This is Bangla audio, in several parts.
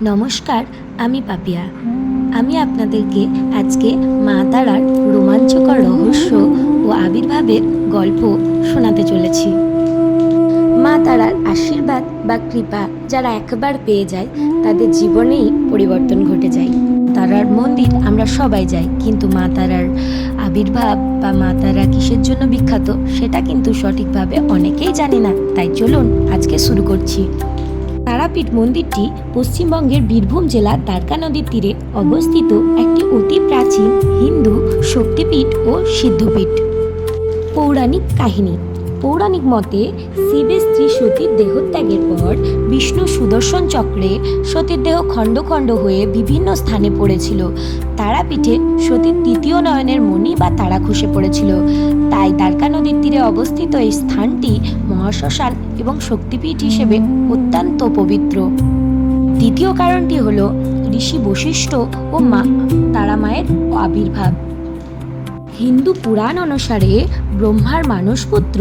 নমস্কার, আমি পাপিয়া। আমি আপনাদেরকে আজকে মা তারার রোমাঞ্চকর রহস্য ও আবির্ভাবের গল্প শোনাতে চলেছি। মা তারার আশীর্বাদ বা কৃপা যারা একবার পেয়ে যায় তাদের জীবনেই পরিবর্তন ঘটে যায়। তারার মন্দির আমরা সবাই যাই, কিন্তু মা তারার আবির্ভাব বা মা তারা কিসের জন্য বিখ্যাত সেটা কিন্তু সঠিকভাবে অনেকেই জানে না। তাই চলুন আজকে শুরু করছি। তারাপীঠ মন্দিরটি পশ্চিমবঙ্গের বীরভূম জেলার দ্বারকা নদীর তীরে অবস্থিত একটি অতি প্রাচীন হিন্দু শক্তিপীঠ ও সিদ্ধপীঠ। পৌরাণিক কাহিনী। পৌরাণিক মতে শিবের স্ত্রী সতীর দেহত্যাগের পর বিষ্ণু সুদর্শন চক্রে সতীর দেহ খণ্ড খণ্ড হয়ে বিভিন্ন স্থানে পড়েছিল। তারাপীঠে সতীর তৃতীয় নয়নের মণি বা তারা খসে পড়েছিল। তাই দ্বারকা নদীর তীরে অবস্থিত এই স্থানটি মহাশ্মশান এবং শক্তিপীঠ হিসেবে অত্যন্ত পবিত্র। দ্বিতীয় কারণটি হল ঋষি বশিষ্ঠ ও মা তারা মায়ের আবির্ভাব। হিন্দু পুরাণ অনুসারে ব্রহ্মার মানসপুত্র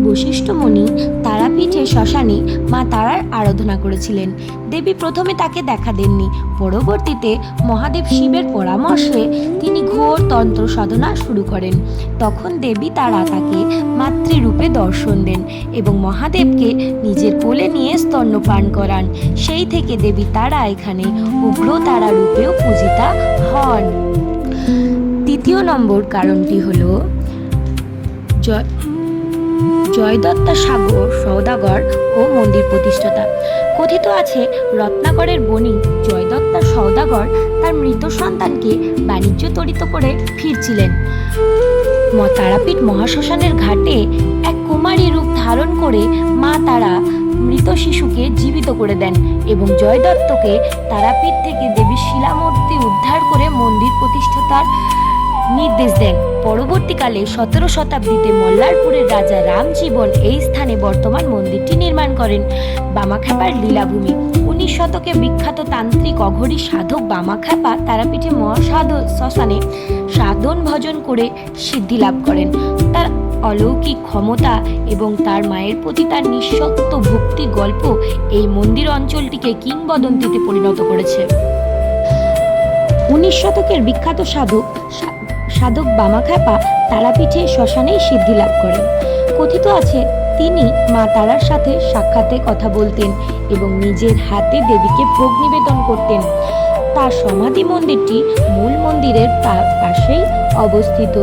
বশিষ্ঠ মুনি তারাপীঠে শ্মশানে মা তারার আরাধনা করেছিলেন। দেবী প্রথমে তাকে দেখা দেননি। পরবর্তীতে মহাদেব শিবের পরামর্শে তিনি ঘোর তন্ত্র সাধনা শুরু করেন। তখন দেবী তারা তাকে মাতৃরূপে দর্শন দেন এবং মহাদেবকে নিজের কোলে নিয়ে স্তন্যপান করান। সেই থেকে দেবী তারা এখানে উগ্র তারা রূপেও পূজিতা হন। তৃতীয় নম্বর কারণটি হল জয়দত্তা সাগর সওদাগর ও মন্দির প্রতিষ্ঠাতা। কথিত আছে রত্নাকরের বণিক জয়দত্তা সওদাগর তার মৃত সন্তানকে বাণিজ্য তরিত করে ফিরছিলেন। তারাপীঠ মহাশ্মশানের ঘাটে এক কুমারী রূপ ধারণ করে মা তারা মৃত শিশুকে জীবিত করে দেন এবং জয়দত্তকে তারাপীঠ থেকে দেবীর শিলামূর্তি উদ্ধার করে মন্দির প্রতিষ্ঠাতার নির্দেশ দেন। পরবর্তীকালে 17 শতাব্দীতে মল্লারপুরের রাজা রামজীবন এই স্থানে বর্তমান মন্দিরটি নির্মাণ করেন। বামাখ্যাপার লীলাভূমি। 19 শতকে বিখ্যাত তান্ত্রিক অঘরী সাধক বামাখ্যাপা তারাপীঠে শ্মশানে সাধন ভজন করে সিদ্ধি লাভ করেন। তার অলৌকিক ক্ষমতা এবং তার মায়ের প্রতি তার নিঃশর্ত ভক্তির গল্প এই মন্দির অঞ্চলটিকে কিংবদন্তিতে পরিণত করেছে। 19 শতকের বিখ্যাত সাধক বামাখ্যাপা তারাপীঠে শ্মশানেই সিদ্ধি লাভ করেন। কথিত আছে তিনি মা তারার সাথে সাক্ষাতে কথা বলতেন এবং নিজের হাতে দেবীকে ভোগ নিবেদন করতেন। তার সমাধি মন্দিরটি মূল মন্দিরের পাশেই অবস্থিত।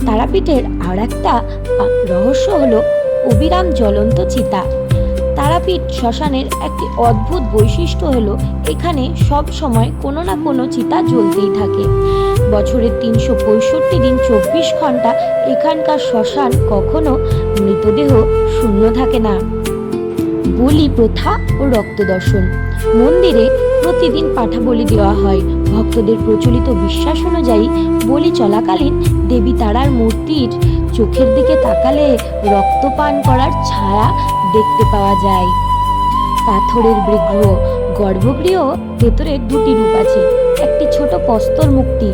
তারাপীঠের আর একটা রহস্য হলো অবিরাম জ্বলন্ত চিতা। তারাপীঠ শ্মশানের একটি অদ্ভুত বৈশিষ্ট্য হলো এখানে সব সময় কোনো না কোনো চিতা জ্বলতেই থাকে। বছরের 365 দিন 24 ঘন্টা এখানকার শ্মশান কখনো মৃতদেহ শূন্য থাকে না। বলি প্রথা ও রক্তদর্শন। মন্দিরে প্রতিদিন পাঠা বলি দেওয়া হয়। ভক্তদের প্রচলিত বিশ্বাস অনুযায়ী বলি চলাকালীন দেবী তারার মূর্তির চোখের দিকে তাকালে রক্তপান করার ছায়া দেখতে পাওয়া যায়। পাথরের বিগ্রহ। গর্ভগৃহ ভেতরে দুটি রূপ আছে। একটি ছোট প্রস্তর মূর্তি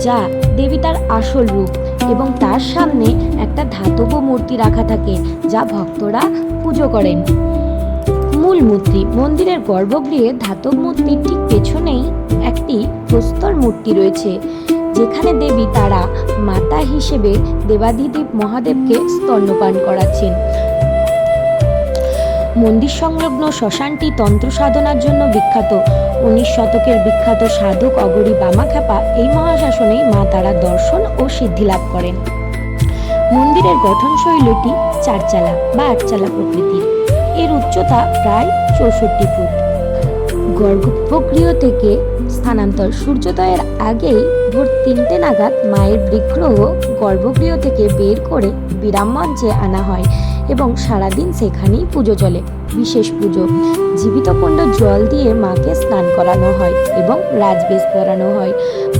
যা দেবী তার আসল রূপ এবং তার সামনে একটা ধাতব মূর্তি রাখা থাকে যা ভক্তরা পুজো করেন। মূল মূর্তি। মন্দিরের গর্ভগৃহে ধাতব মূর্তির ঠিক পেছনেই একটি প্রস্তর মূর্তি রয়েছে যেখানে দেবী তারা মাতা হিসেবে দেবাদিদেব মহাদেবকে স্তন্যপান করাচ্ছেন। মন্দির সংলগ্ন শ্মশানটি তন্ত্র সাধনার জন্য বিখ্যাত। 19 শতকের বিখ্যাত সাধক অঘরী বামাখ্যাপা এই মহাশ্মশানেই মা তারা দর্শন ও সিদ্ধি লাভ করেন। মন্দিরের গঠনশৈলীটি চারচালা বা আটচালা প্রকৃতির। এর উচ্চতা প্রায় 64 ফুট। গর্ভগৃহ থেকে স্থানান্তর। সূর্যোদয়ের আগেই ভোর 3টে নাগাদ মায়ের বিগ্রহ গর্ভগৃহ থেকে বের করে বিরাম মঞ্চে আনা হয় এবং সারাদিন সেখানেই পুজো চলে। বিশেষ পুজো। জীবিত কুণ্ড জল দিয়ে মাকে স্নান করানো হয় এবং রাজবেশ পরানো হয়।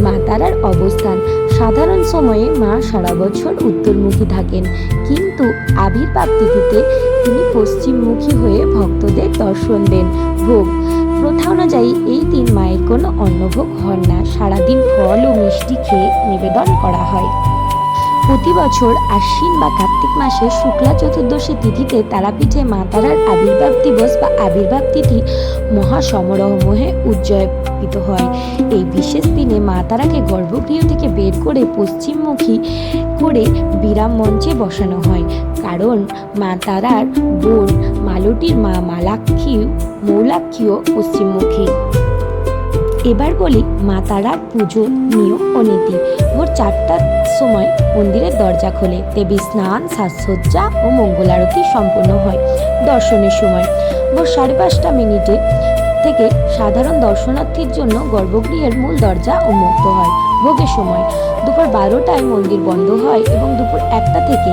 মা তারার অবস্থান। সাধারণ সময়ে মা সারা বছর উত্তরমুখী থাকেন, কিন্তু আবির্ভাব তিথিতে তিনি পশ্চিমমুখী হয়ে ভক্তদের দর্শন দেন। ভোগ। প্রথা অনুযায়ী এই দিন মায়ের কোনো অন্নভোগ হন না। সারাদিন ফল ও মিষ্টি খেয়ে নিবেদন করা হয়। প্রতি বছর আশ্বিন বা কার্তিক মাসে শুক্লা চতুর্দশী তিথিতে তারাপীঠে মা তারার আবির্ভাব দিবস বা আবির্ভাব তিথি মহাসমারোহে উদযাপিত হয়। এই বিশেষ দিনে মা তারাকে গর্ভগৃহ থেকে বের করে পশ্চিমমুখী করে বিরাম মঞ্চে বসানো হয়, কারণ মা তারার বোন মালতীর মা মৌলাক্ষীও পশ্চিমমুখী। এবার বলি মা তারার পুজো নিয়ম ও নীতি। ভোর 4টার সময় মন্দিরের দরজা খোলে, দেবী স্নান, সাজসজ্জা ও মঙ্গল আরতি সম্পন্ন হয়। দর্শনের সময় ভোর 5:30 থেকে সাধারণ দর্শনার্থীর জন্য গর্ভগৃহের মূল দরজা উন্মুক্ত হয়। ভোগের সময় দুপুর 12টায় মন্দির বন্ধ হয় এবং দুপুর 1টা থেকে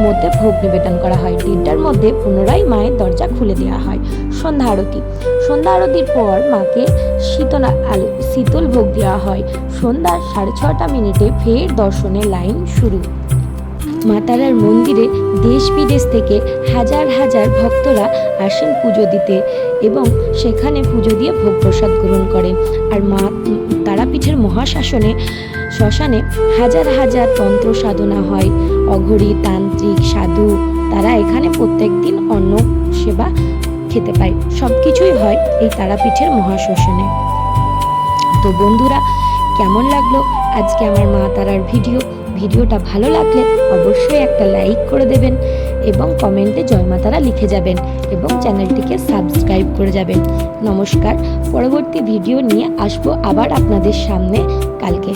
মধ্যে ভোগ নিবেদন করা হয়। 3টার মধ্যে পুনরায় মায়ের দরজা খুলে দেওয়া হয়। সন্ধ্যা আরতির পর মাকে শীতল ভোগ দেওয়া হয়। সন্ধ্যা 6:30 ফের দর্শনের লাইন শুরু। মা তারার মন্দিরে দেশ বিদেশ থেকে হাজার হাজার ভক্তরা আসেন পুজো দিতে এবং সেখানে পুজো দিয়ে ভোগ প্রসাদ গ্রহণ করেন। আর মা তারাপীঠের শ্মশানে হাজার হাজার তন্ত্র সাধনা হয়। অঘরী, তান্ত্রিক, সাধু তারা এখানে প্রত্যেক দিন অন্ন সেবা খেতে পায়। সব কিছুই হয় এই তারাপীঠের মহাশ্মশানে। তো বন্ধুরা, কেমন লাগলো আজকে আমার মা তারার ভিডিওটা ভালো লাগলে অবশ্যই একটা লাইক করে দেবেন এবং কমেন্টে জয় মা তারা লিখে যাবেন এবং চ্যানেলটিকে সাবস্ক্রাইব করে যাবেন। নমস্কার। পরবর্তী ভিডিও নিয়ে আসবো আবার আপনাদের সামনে কালকে।